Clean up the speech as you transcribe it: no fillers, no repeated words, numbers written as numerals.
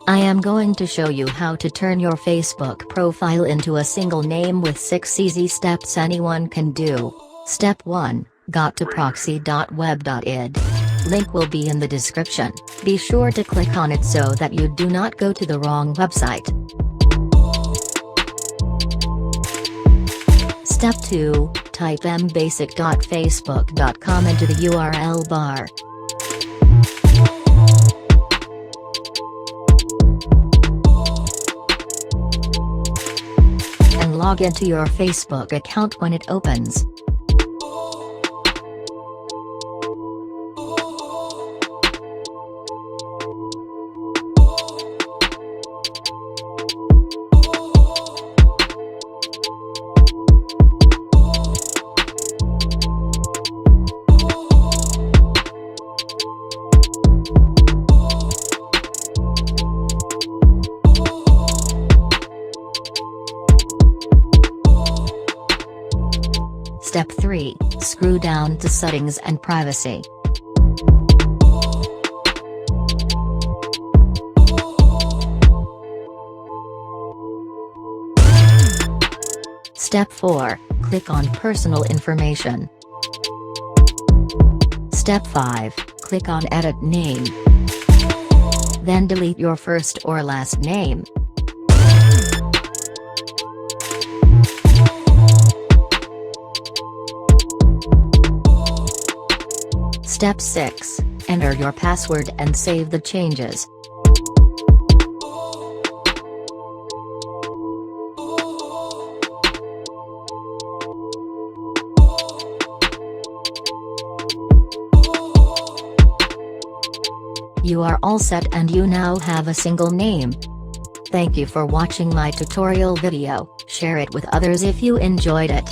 I am going to show you how to turn your Facebook profile into a single name with 6 easy steps anyone can do. Step 1, got to proxy.web.id. Link will be in the description, be sure to click on it so that you do not go to the wrong website. Step 2, type mbasic.facebook.com into the URL bar. And log into your Facebook account when it opens. Step 3, scroll down to Settings and Privacy. Step 4, click on Personal Information. Step 5, click on Edit Name. Then delete your first or last name. Step 6, enter your password and save the changes. You are all set and you now have a single name. Thank you for watching my tutorial video, share it with others if you enjoyed it.